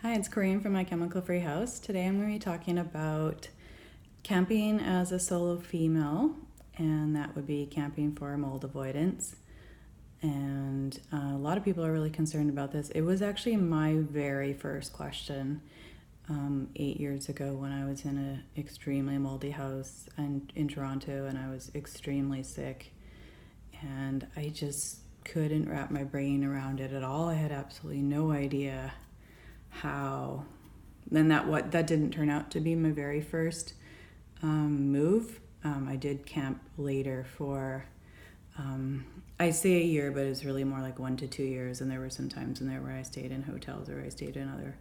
Hi, it's Corinne from My Chemical Free House. Today I'm going to be talking about camping as a solo female, and that would be camping for mold avoidance. And a lot of people are really concerned about this. It was actually my very first question 8 years ago when I was in an extremely moldy house in Toronto, and I was extremely sick. And I just couldn't wrap my brain around it at all. I had absolutely no idea how. Then that didn't turn out to be my very first move. I did camp later for I say a year, but it's really more like 1 to 2 years, and there were some times in there where I stayed in hotels or I stayed in other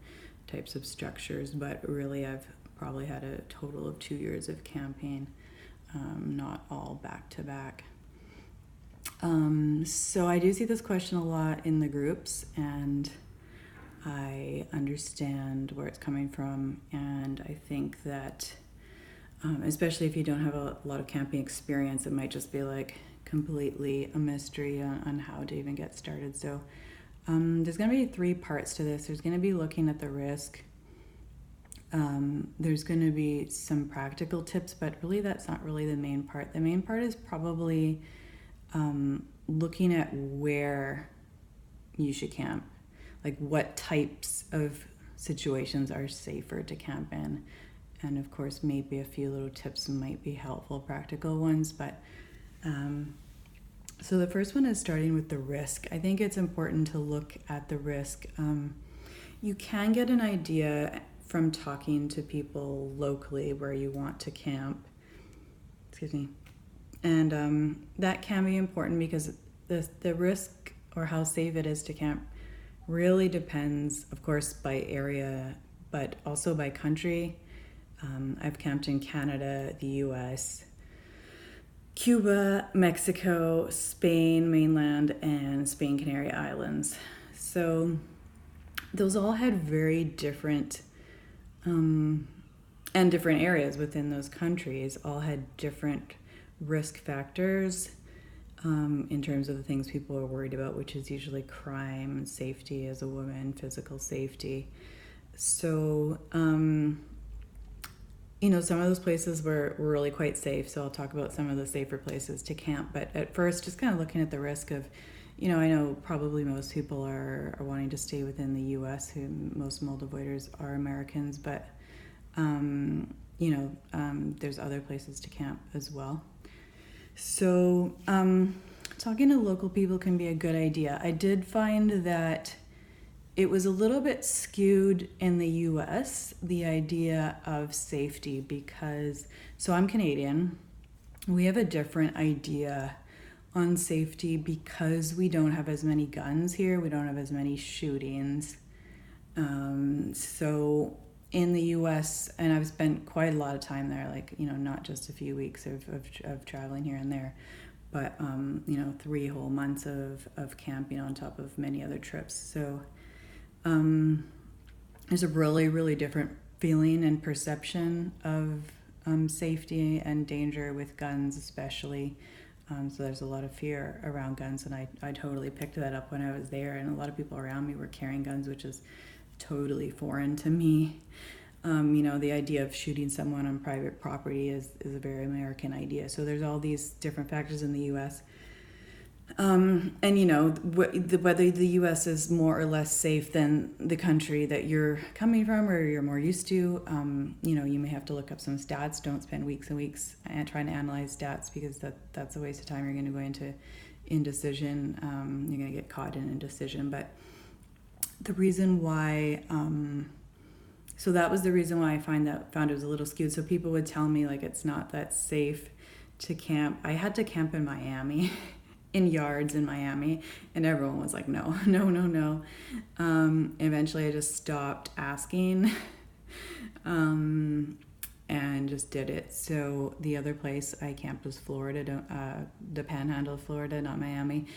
types of structures, but really I've probably had a total of 2 years of camping, not all back to back. So I do see this question a lot in the groups, and I understand where it's coming from, and I think that especially if you don't have a lot of camping experience, it might just be like completely a mystery on how to even get started. So there's going to be 3 parts to this. There's going to be looking at the risk. There's going to be some practical tips, but really that's not really the main part. The main part is probably looking at where you should camp. Like what types of situations are safer to camp in. And of course, maybe a few little tips might be helpful, practical ones. But so the first one is starting with the risk. I think it's important to look at the risk. You can get an idea from talking to people locally where you want to camp. Excuse me. And that can be important because the risk or how safe it is to camp really depends, of course, by area, but also by country. I've camped in Canada, the US, Cuba, Mexico, Spain, mainland, and Spain Canary Islands. So those all had very different, and different areas within those countries all had different risk factors in terms of the things people are worried about, which is usually crime, safety as a woman, physical safety. So, some of those places were really quite safe. So I'll talk about some of the safer places to camp. But at first, just kind of looking at the risk of, I know probably most people are wanting to stay within the U.S., who most mold avoiders are Americans, but, there's other places to camp as well. So talking to local people can be a good idea. I did find that it was a little bit skewed in the US, the idea of safety, because, so I'm Canadian, we have a different idea on safety because we don't have as many guns here, we don't have as many shootings. So in the US, and I've spent quite a lot of time there, not just a few weeks of traveling here and there, but 3 whole months of camping on top of many other trips. So there's a really, really different feeling and perception of safety and danger with guns, especially. So there's a lot of fear around guns, and I totally picked that up when I was there, and a lot of people around me were carrying guns, which is totally foreign to me. The idea of shooting someone on private property is a very American idea. So there's all these different factors in the U.S. Whether the U.S. is more or less safe than the country that you're coming from or you're more used to, you may have to look up some stats. Don't spend weeks and weeks trying to analyze stats, because that's a waste of time. You're going to go into indecision. You're going to get caught in indecision. But the reason why, so that was the reason why I found it was a little skewed. So people would tell me it's not that safe to camp. I had to camp in Miami, in yards in Miami, and everyone was like, no. Eventually I just stopped asking and just did it. So the other place I camped was Florida, the panhandle of Florida, not Miami,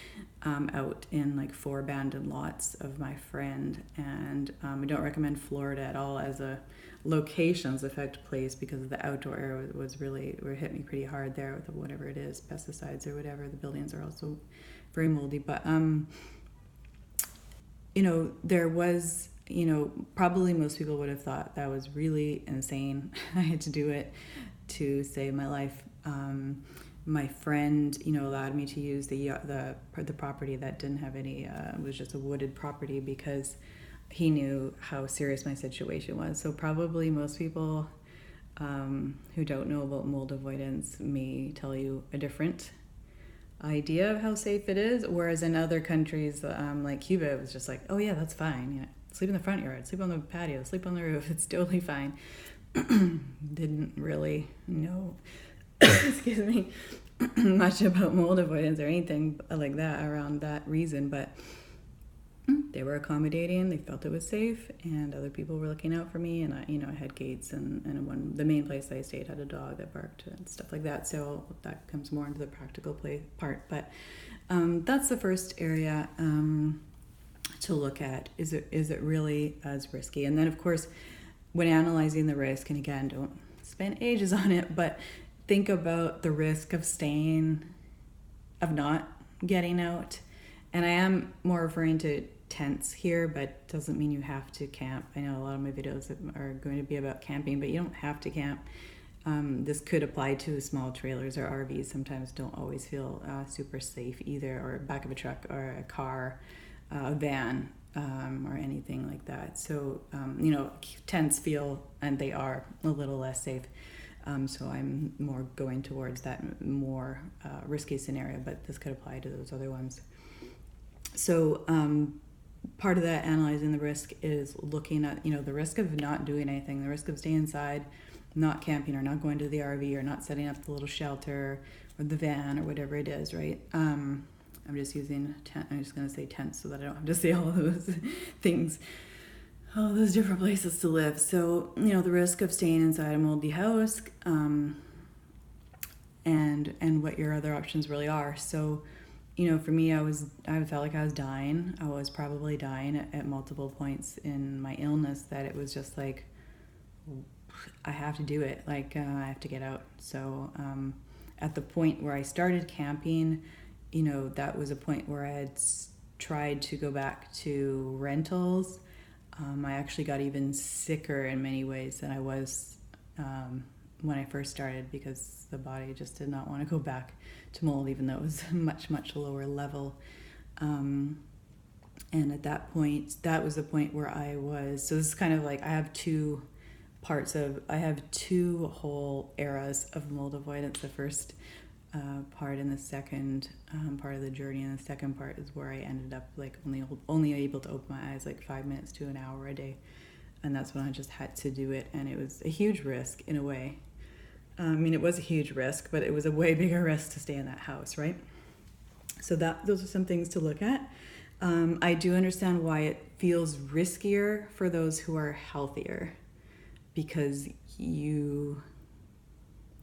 out in 4 abandoned lots of my friend. And I don't recommend Florida at all as a locations affect place, because the outdoor air was really hit me pretty hard there with whatever it is, pesticides or whatever. The buildings are also very moldy, but there was probably most people would have thought that was really insane. I had to do it to save my life. My friend, allowed me to use the property that didn't have any, it was just a wooded property, because he knew how serious my situation was. So probably most people who don't know about mold avoidance may tell you a different idea of how safe it is, whereas in other countries like Cuba, it was just like, oh yeah, that's fine. Sleep in the front yard, sleep on the patio, sleep on the roof, it's totally fine. Didn't really know excuse me much about mold avoidance or anything like that around that reason, but they were accommodating. They felt it was safe, and other people were looking out for me. And I had gates, and the main place I stayed had a dog that barked and stuff like that. So that comes more into the practical part. But that's the first area to look at. Is it really as risky? And then, of course, when analyzing the risk, and again, don't spend ages on it, but think about the risk of not getting out. And I am more referring to tents here, but doesn't mean you have to camp. I know a lot of my videos are going to be about camping, but you don't have to camp. This could apply to small trailers or RVs. Sometimes don't always feel super safe either, or back of a truck or a car, a van, or anything like that. So, tents feel, and they are, a little less safe. So I'm more going towards that more risky scenario, but this could apply to those other ones. So part of that analyzing the risk is looking at, the risk of not doing anything, the risk of staying inside, not camping, or not going to the RV, or not setting up the little shelter or the van or whatever it is, right? I'm just using tent. I'm just going to say tent so that I don't have to say all those things, all those different places to live. So, the risk of staying inside a moldy house, and what your other options really are. So, for me, I felt like I was dying. I was probably dying at multiple points in my illness, that it was just like, I have to do it. Like, I have to get out. So at the point where I started camping, that was a point where I had tried to go back to rentals. I actually got even sicker in many ways than I was when I first started, because the body just did not want to go back to mold, even though it was much, much lower level. And at that point, that was the point where so this is kind of like, I have two whole eras of mold avoidance. The first part and the second part of the journey, and the second part is where I ended up like only able to open my eyes like 5 minutes to an hour a day. And that's when I just had to do it. And it was a huge risk in a way. It was a huge risk, but it was a way bigger risk to stay in that house, right? So those are some things to look at. I do understand why it feels riskier for those who are healthier, because you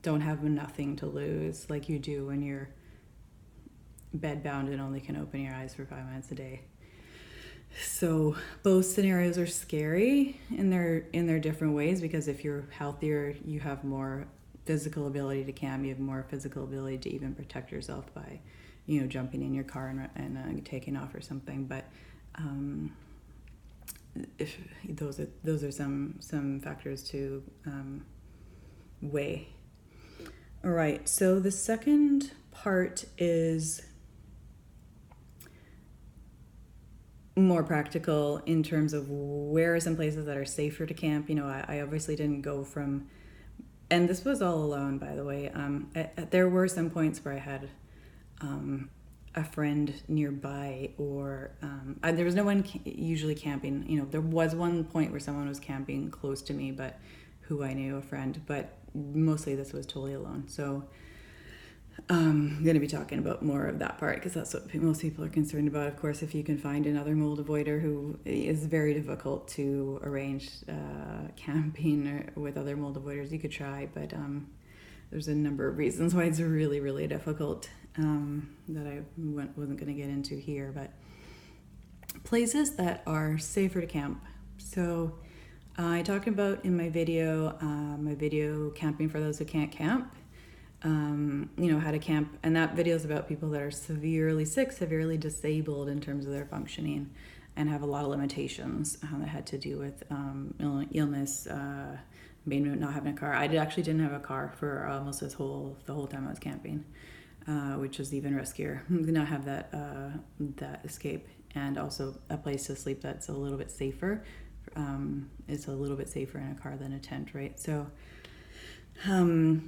don't have nothing to lose like you do when you're bedbound and only can open your eyes for 5 minutes a day. So both scenarios are scary in their different ways, because if you're healthier, you have more physical ability to camp, you have more physical ability to even protect yourself by, jumping in your car and taking off or something. But if those are some factors to weigh. All right, so the second part is more practical in terms of where are some places that are safer to camp. I obviously didn't go from, and this was all alone, by the way. There were some points where I had a friend nearby, or there was no one usually camping. There was one point where someone was camping close to me, but who I knew, a friend, but mostly this was totally alone. So I'm going to be talking about more of that part, because that's what most people are concerned about. Of course, if you can find another mold avoider, who is very difficult to arrange camping with other mold avoiders, you could try, but there's a number of reasons why it's really, really difficult that I wasn't going to get into here. But places that are safer to camp. So I talked about in my video Camping for Those Who Can't Camp, how to camp. And that video is about people that are severely sick, severely disabled in terms of their functioning. and have a lot of limitations that had to do with illness, maybe not having a car. Actually didn't have a car for almost the whole time I was camping, which was even riskier. Did not have that escape, and also a place to sleep that's a little bit safer. It's a little bit safer in a car than a tent, right? So, all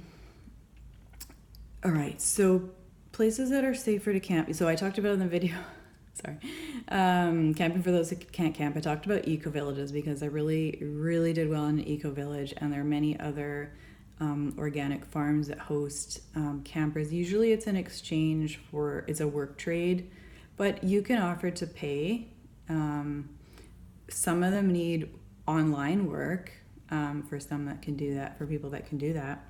right. So places that are safer to camp. So I talked about in the video. Sorry. Camping for those who can't camp. I talked about eco villages because I really, really did well in an eco village, and there are many other organic farms that host campers. Usually it's an exchange it's a work trade, but you can offer to pay. Some of them need online work for some that can do that, for people that can do that.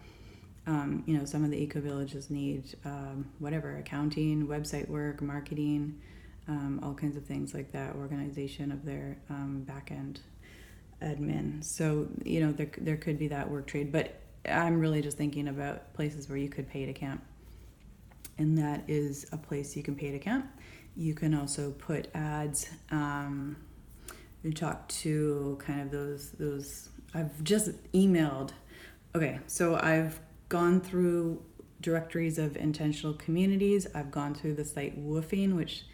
Some of the eco villages need accounting, website work, marketing, all kinds of things like that, organization of their back-end admin. So, there could be that work trade, but I'm really just thinking about places where you could pay to camp. And that is a place you can pay to camp. You can also put ads, you talk to kind of those, I've just emailed. Okay, so I've gone through directories of intentional communities. I've gone through the site Woofing, which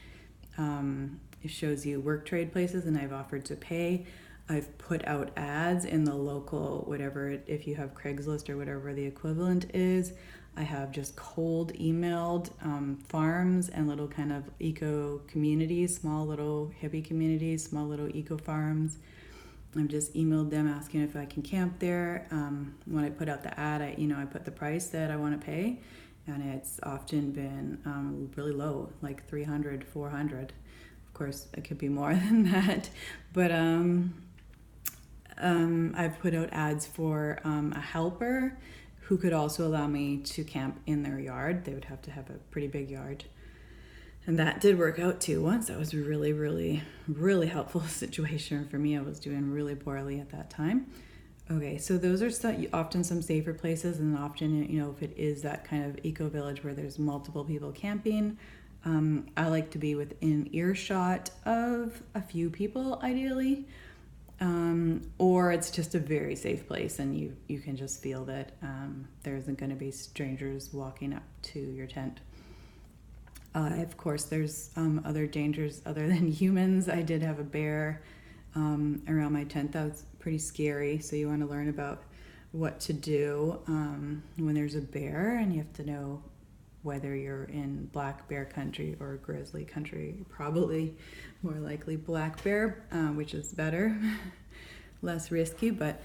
it shows you work trade places, and I've offered to pay. I've put out ads in the local, if you have Craigslist or whatever the equivalent is. I have just cold emailed farms and little kind of eco communities, small little hippie communities, small little eco farms. I've just emailed them asking if I can camp there. When I put out the ad, I put the price that I want to pay, and it's often been really low, like $300, $400. Of course, it could be more than that, but I've put out ads for a helper who could also allow me to camp in their yard. They would have to have a pretty big yard. And that did work out too once. That was a really, really, really helpful situation for me. I was doing really poorly at that time. Okay, so those are often some safer places, and often, if it is that kind of eco village where there's multiple people camping, I like to be within earshot of a few people, ideally. Or it's just a very safe place, and you can just feel that there isn't going to be strangers walking up to your tent. Of course, there's other dangers other than humans. I did have a bear around my tent. That was pretty scary, so you want to learn about what to do when there's a bear, and you have to know whether you're in black bear country or grizzly country. Probably more likely black bear, which is better, less risky, but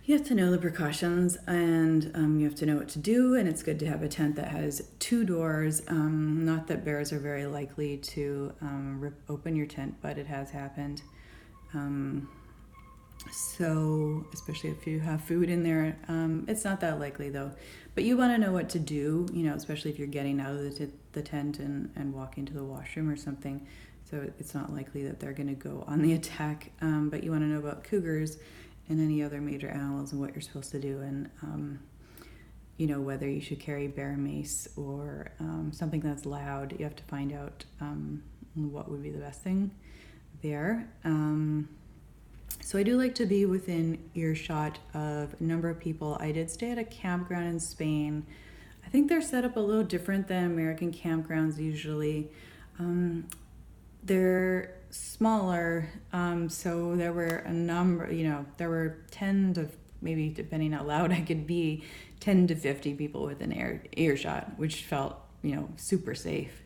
you have to know the precautions, and you have to know what to do, and it's good to have a tent that has 2 doors. Not that bears are very likely to rip open your tent, but it has happened. So especially if you have food in there, it's not that likely though. But you want to know what to do, especially if you're getting out of the tent and walking to the washroom or something. So it's not likely that they're going to go on the attack. But you want to know about cougars and any other major animals and what you're supposed to do, and whether you should carry bear mace or something that's loud. You have to find out what would be the best thing there. So I do like to be within earshot of a number of people. I did stay at a campground in Spain. I think they're set up a little different than American campgrounds usually. They're smaller, so there were a number, there were 10 to, maybe depending how loud I could be, 10 to 50 people within earshot, which felt, super safe.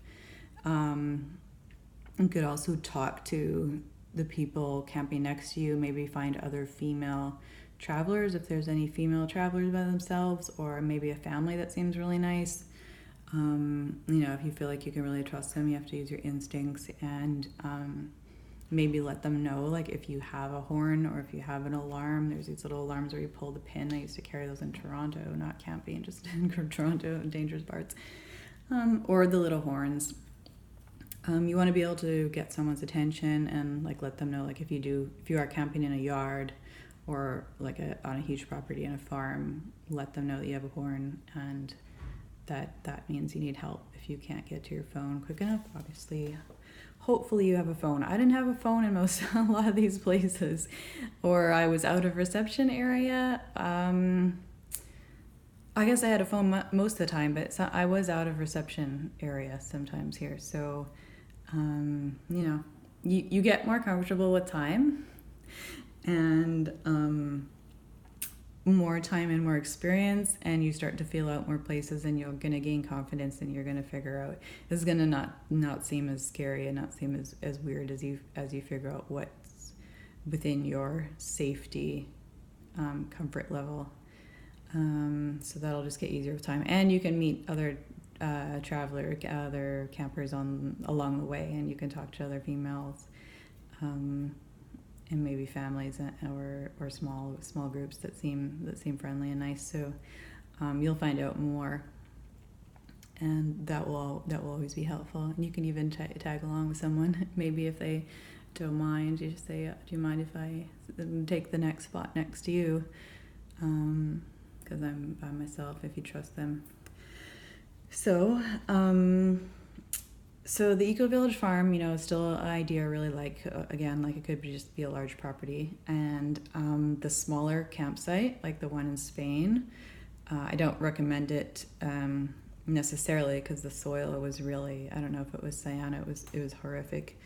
You could also talk to the people camping next to you, maybe find other female travelers if there's any female travelers by themselves, or maybe a family that seems really nice. If you feel like you can really trust them, you have to use your instincts and maybe let them know, like if you have a horn or if you have an alarm. There's these little alarms where you pull the pin. I used to carry those in Toronto, not camping, just in Toronto, dangerous parts. Or the little horns. You want to be able to get someone's attention and let them know, if you are camping in a yard or on a huge property in a farm, let them know that you have a horn, and that means you need help if you can't get to your phone quick enough. Obviously, hopefully you have a phone. I didn't have a phone in a lot of these places, or I was out of reception area. I guess I had a phone most of the time, but I was out of reception area sometimes here. So, you get more comfortable with time, and more time and more experience, and you start to feel out more places, and you're going to gain confidence, and you're going to figure out, it's going to not seem as scary and not seem as weird as you figure out what's within your safety comfort level. So that'll just get easier with time, and you can meet other other campers along the way, and you can talk to other females, and maybe families or small groups that seem friendly and nice. So you'll find out more, and that will always be helpful. And you can even tag along with someone. Maybe if they don't mind, you just say, "Do you mind if I take the next spot next to you?" Because I'm by myself, if you trust them. So, so the Eco Village Farm, is still an idea I really like. Again, like it could just be a large property. And the smaller campsite, like the one in Spain, I don't recommend it necessarily, because the soil was really, I don't know if it was Sayana, it was horrific.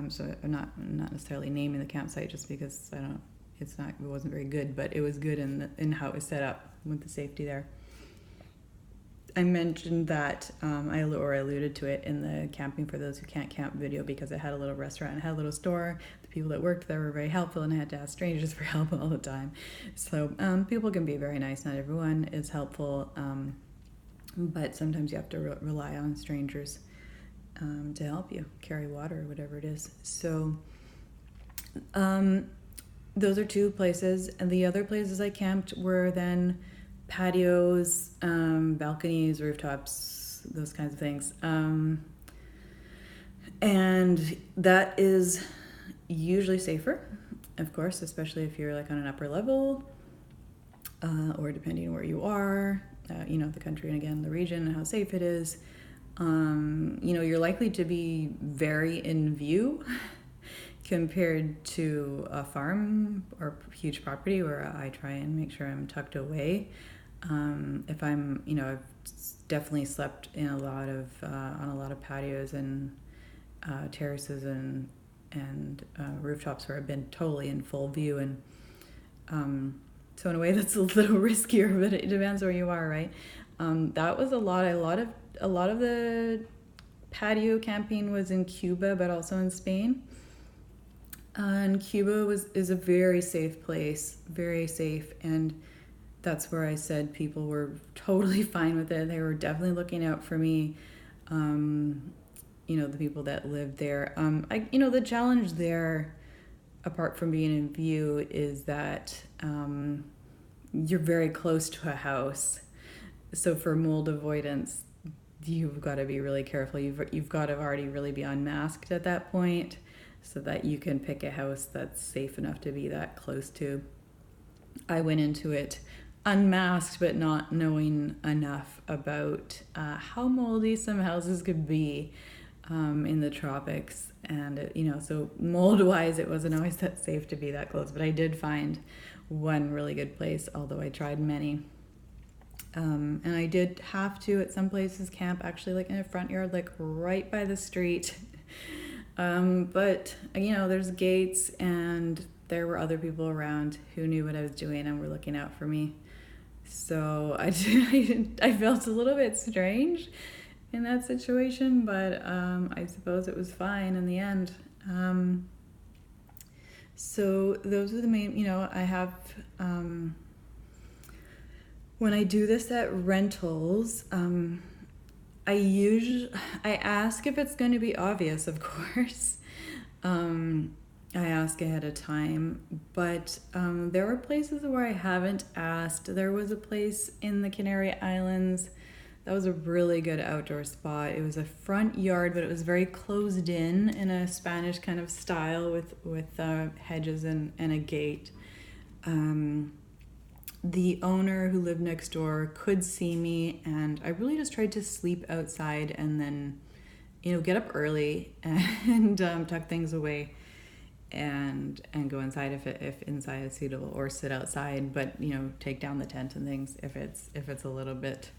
So I'm not necessarily naming the campsite just because it wasn't very good, but it was good in how it was set up with the safety there. I mentioned that I alluded to it in the Camping for Those Who Can't Camp video, because it had a little restaurant, it had a little store. The people that worked there were very helpful, and I had to ask strangers for help all the time. So people can be very nice. Not everyone is helpful, but sometimes you have to rely on strangers to help you carry water or whatever it is. So those are two places, and the other places I camped were then patios, balconies, rooftops, those kinds of things. And that is usually safer, of course, especially if you're like on an upper level, or depending on where you are, the country, and again, the region and how safe it is. You're likely to be very in view compared to a farm or huge property where I try and make sure I'm tucked away. If I'm, I've definitely slept in on a lot of patios and terraces and rooftops where I've been totally in full view, and so in a way that's a little riskier, but it depends where you are, right? That was a lot of the patio camping was in Cuba, but also in Spain. And Cuba is a very safe place, very safe, and that's where I said people were totally fine with it. They were definitely looking out for me, the people that lived there. The challenge there, apart from being in view, is that you're very close to a house. So for mold avoidance, you've got to be really careful. You've got to already really be unmasked at that point, so that you can pick a house that's safe enough to be that close to. I went into it unmasked, but not knowing enough about how moldy some houses could be in the tropics. And, so mold-wise, it wasn't always that safe to be that close. But I did find one really good place, although I tried many. And I did have to, at some places, camp actually like in a front yard, like right by the street. But, there's gates, and there were other people around who knew what I was doing and were looking out for me. So I felt a little bit strange in that situation, but I suppose it was fine in the end. So those are the main, I have, when I do this at rentals, I ask if it's going to be obvious, of course. I ask ahead of time, but there were places where I haven't asked. There was a place in the Canary Islands that was a really good outdoor spot. It was a front yard, but it was very closed in a Spanish kind of style with hedges and a gate. The owner who lived next door could see me, and I really just tried to sleep outside and then get up early and tuck things away and go inside if inside is suitable, or sit outside, but take down the tent and things if it's a little bit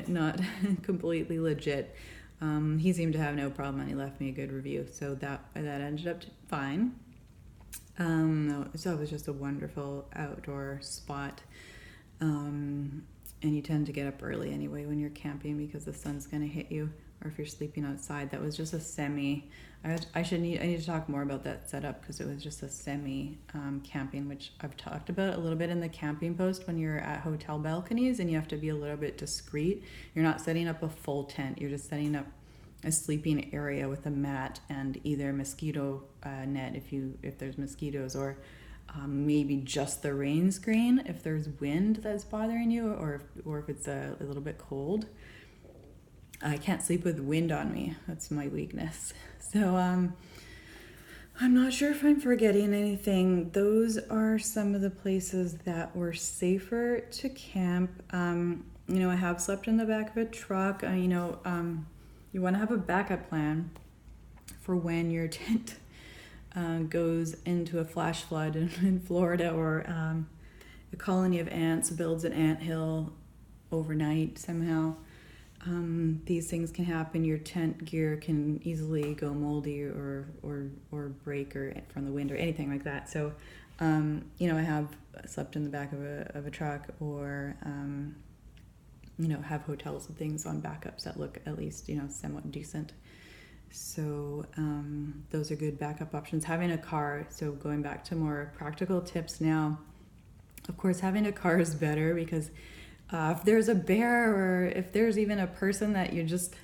not completely legit. He seemed to have no problem, and he left me a good review, so that ended up fine. So it was just a wonderful outdoor spot. And you tend to get up early anyway when you're camping because the sun's going to hit you, or if you're sleeping outside. That was just a semi. I need to talk more about that setup, because it was just a semi camping, which I've talked about a little bit in the camping post. When you're at hotel balconies and you have to be a little bit discreet, you're not setting up a full tent. You're just setting up a sleeping area with a mat and either a mosquito net if there's mosquitoes, or maybe just the rain screen if there's wind that's bothering you, or if it's a little bit cold. I can't sleep with wind on me. That's my weakness. So I'm not sure if I'm forgetting anything. Those are some of the places that were safer to camp. I have slept in the back of a truck. You want to have a backup plan for when your tent goes into a flash flood in Florida, or a colony of ants builds an anthill overnight somehow. These things can happen. Your tent gear can easily go moldy or break or from the wind or anything like that. So, I have slept in the back of a truck, or have hotels and things on backups that look at least somewhat decent. So those are good backup options. Having a car. So going back to more practical tips now. Of course, having a car is better, because if there's a bear, or if there's even a person that you're just,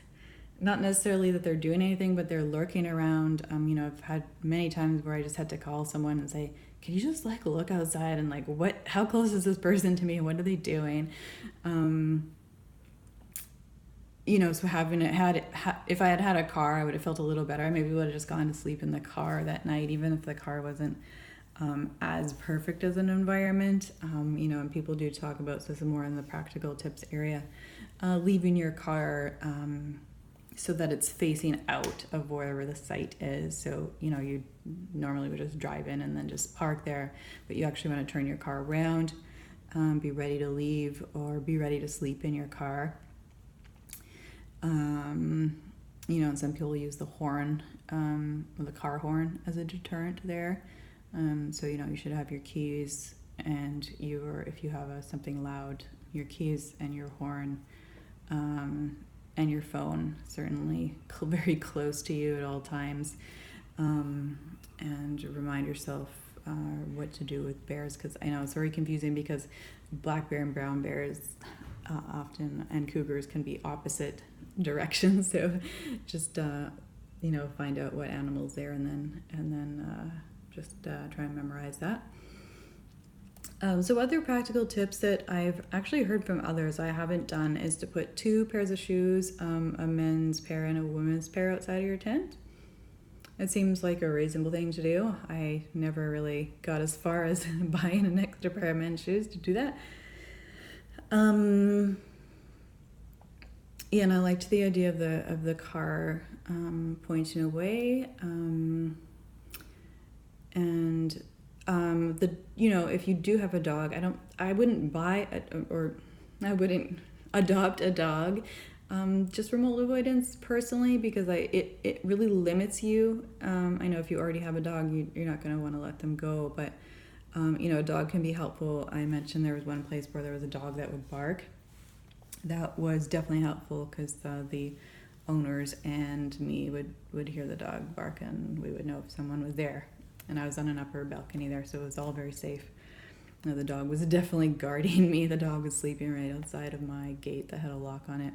not necessarily that they're doing anything, but they're lurking around. I've had many times where I just had to call someone and say, can you just look outside and how close is this person to me? What are they doing? So if I had had a car, I would have felt a little better. I maybe would have just gone to sleep in the car that night, even if the car wasn't as perfect as an environment. And people do talk about, so some more in the practical tips area, leaving your car so that it's facing out of wherever the site is. So, you normally would just drive in and then just park there, but you actually want to turn your car around, be ready to leave, or be ready to sleep in your car. And some people use the horn, or the car horn, as a deterrent there. So, you should have your keys and if you have something loud, your keys and your horn, and your phone certainly very close to you at all times. And remind yourself what to do with bears, because I know it's very confusing, because black bear and brown bears often, and cougars, can be opposite directions. So just find out what animal's there, and then just try and memorize that. So other practical tips that I've actually heard from others, I haven't done, is to put 2 pairs of shoes, a men's pair and a women's pair, outside of your tent. It seems like a reasonable thing to do. I never really got as far as buying an extra pair of men's shoes to do that. Yeah, and I liked the idea of the car pointing away, and if you do have a dog, I wouldn't adopt a dog just for mold avoidance personally, because it really limits you. I know if you already have a dog, you're not going to want to let them go, but a dog can be helpful. I mentioned there was one place where there was a dog that would bark. That was definitely helpful, because the owners and me would hear the dog bark, and we would know if someone was there. And I was on an upper balcony there, so it was all very safe. The dog was definitely guarding me. The dog was sleeping right outside of my gate that had a lock on it.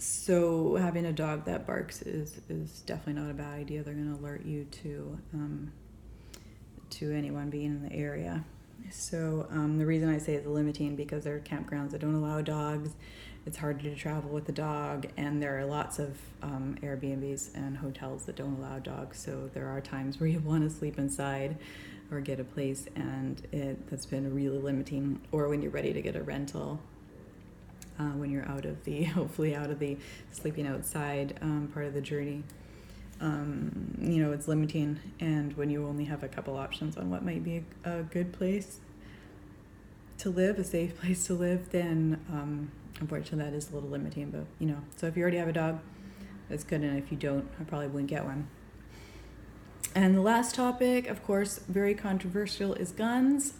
So having a dog that barks is definitely not a bad idea. They're going to alert you to anyone being in the area. So the reason I say it's limiting, because there are campgrounds that don't allow dogs. It's harder to travel with a dog, and there are lots of Airbnbs and hotels that don't allow dogs. So there are times where you want to sleep inside or get a place, and that's been really limiting. Or when you're ready to get a rental, when you're hopefully out of the sleeping outside part of the journey. It's limiting, and when you only have a couple options on what might be a good place to live, a safe place to live, then unfortunately that is a little limiting. But so if you already have a dog, that's good, and if you don't, I probably wouldn't get one. And the last topic, of course, very controversial, is guns.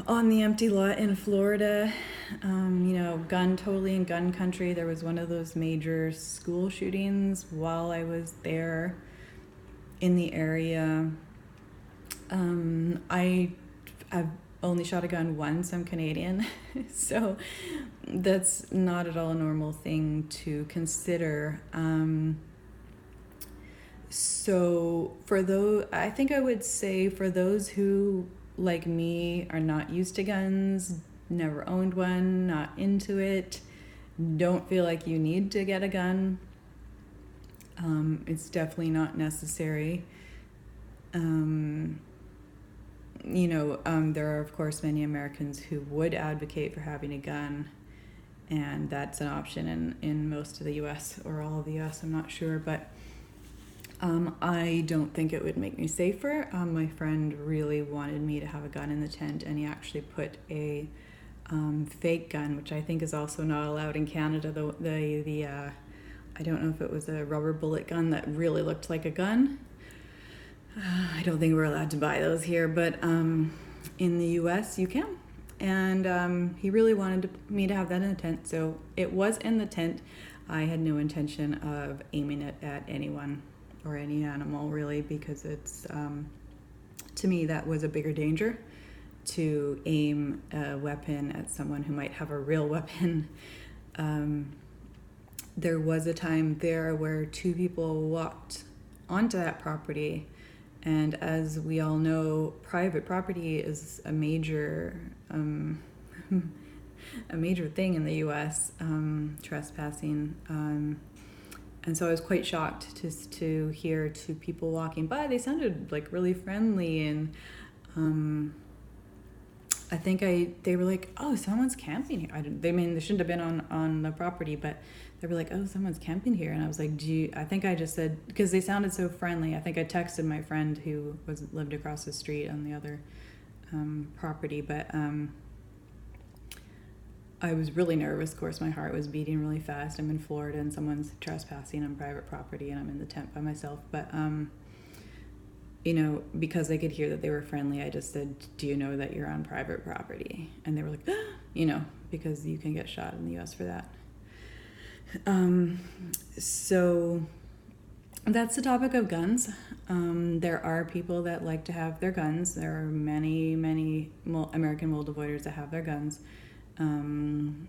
On the empty lot in Florida, totally in gun country. There was one of those major school shootings while I was there in the area. I've only shot a gun once. I'm Canadian, so that's not at all a normal thing to consider. So I think I would say for those who, like me, are not used to guns, never owned one, not into it, don't feel like you need to get a gun. It's definitely not necessary. There are, of course, many Americans who would advocate for having a gun, and that's an option in most of the U.S. or all of the U.S., I'm not sure, but I don't think it would make me safer. My friend really wanted me to have a gun in the tent, and he actually put a fake gun, which I think is also not allowed in Canada. I don't know if it was a rubber bullet gun that really looked like a gun. I don't think we're allowed to buy those here, but in the U.S. you can. And he really wanted me to have that in the tent, so it was in the tent. I had no intention of aiming it at anyone or any animal, really, because it's to me that was a bigger danger, to aim a weapon at someone who might have a real weapon. There was a time there where two people walked onto that property, and as we all know, private property is a major thing in the U.S., trespassing. And so I was quite shocked to hear two people walking by. They sounded like really friendly, and I think they were like, "Oh, someone's camping here." They shouldn't have been on the property, but they were like, "Oh, someone's camping here." And I was like, I think I just said, because they sounded so friendly, I think I texted my friend who lived across the street on the other property, but I was really nervous. Of course, my heart was beating really fast. I'm in Florida and someone's trespassing on private property, and I'm in the tent by myself. But, because I could hear that they were friendly, I just said, "Do you know that you're on private property?" And they were like, because you can get shot in the U.S. for that. So that's the topic of guns. There are people that like to have their guns. There are many, many American mold avoiders that have their guns. I'm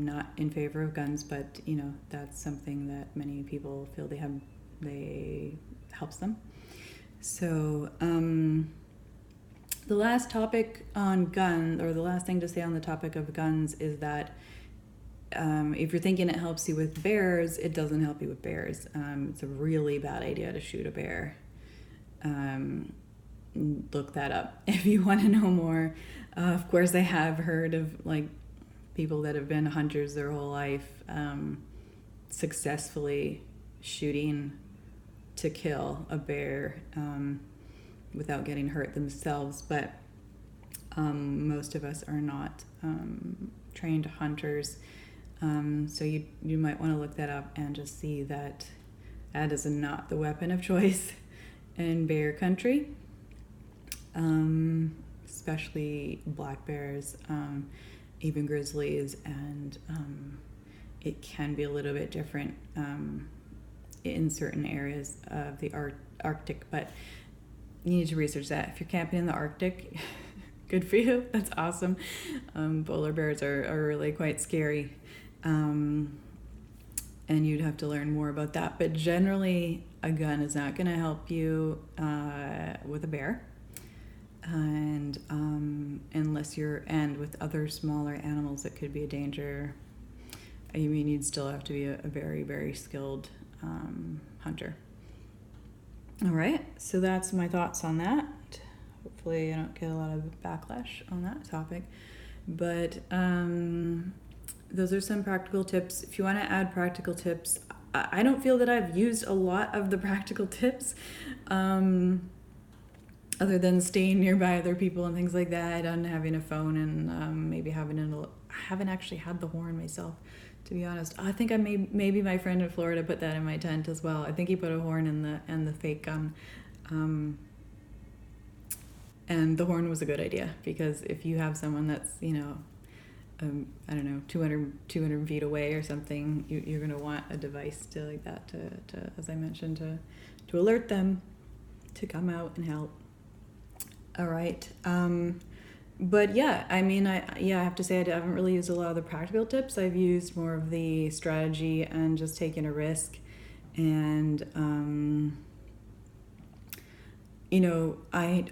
not in favor of guns, but that's something that many people feel they helps them. So the last topic on the last thing to say on the topic of guns is that if you're thinking it helps you with bears, it doesn't help you with bears. It's a really bad idea to shoot a bear. Look that up if you want to know more. Of course, I have heard of people that have been hunters their whole life successfully shooting to kill a bear without getting hurt themselves, but most of us are not trained hunters, so you might want to look that up and just see that is not the weapon of choice in bear country. Especially black bears, even grizzlies, and it can be a little bit different in certain areas of the Arctic, but you need to research that. If you're camping in the Arctic, good for you, that's awesome. Polar bears are really quite scary, and you'd have to learn more about that, but generally a gun is not going to help you with a bear. And unless and with other smaller animals that could be a danger, you'd still have to be a very, very skilled hunter. All right, so that's my thoughts on that. Hopefully I don't get a lot of backlash on that topic. But those are some practical tips. If you want to add practical tips, I don't feel that I've used a lot of the practical tips, other than staying nearby other people and things like that, and having a phone, and maybe having I haven't actually had the horn myself, to be honest. I think maybe my friend in Florida put that in my tent as well. I think he put a horn in the fake gun. And the horn was a good idea, because if you have someone that's, I don't know, 200 feet away or something, you're going to want a device to like that to as I mentioned, to alert them to come out and help. All right. But yeah, I mean, I have to say I haven't really used a lot of the practical tips. I've used more of the strategy and just taking a risk. And,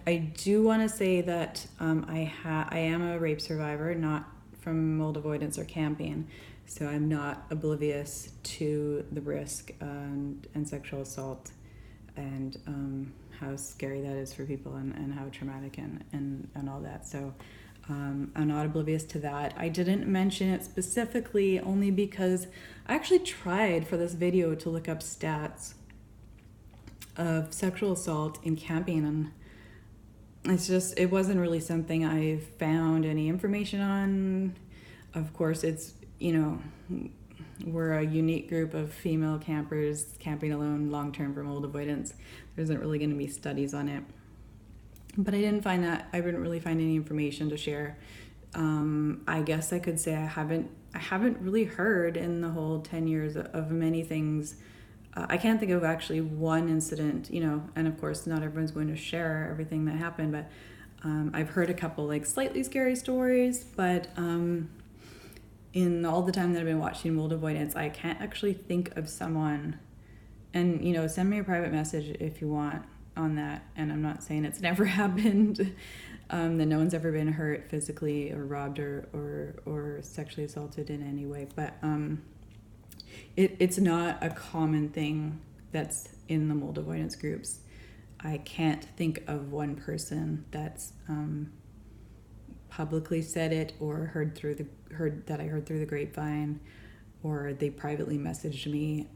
I do want to say that I am a rape survivor, not from mold avoidance or camping. So I'm not oblivious to the risk and sexual assault, and how scary that is for people, and how traumatic and all that. So I'm not oblivious to that. I didn't mention it specifically only because I actually tried for this video to look up stats of sexual assault in camping, and it wasn't really something I found any information on. Of course, it's, we're a unique group of female campers camping alone long-term for mold avoidance. There isn't really going to be studies on it. But I didn't really find any information to share. I guess I could say I haven't really heard in the whole 10 years of many things. I can't think of actually one incident, and of course not everyone's going to share everything that happened, but I've heard a couple like slightly scary stories, but in all the time that I've been watching mold avoidance, I can't actually think of someone. And send me a private message if you want on that. And I'm not saying it's never happened, that no one's ever been hurt physically or robbed or sexually assaulted in any way, but it's not a common thing that's in the mold avoidance groups. I can't think of one person that's publicly said it, or heard through the grapevine, or they privately messaged me.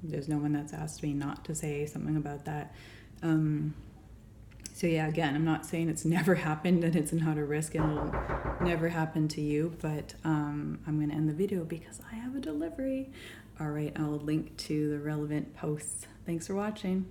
There's no one that's asked me not to say something about that. So yeah, again, I'm not saying it's never happened and it's not a risk and it'll never happen to you, but I'm going to end the video because I have a delivery. All right, I'll link to the relevant posts. Thanks for watching.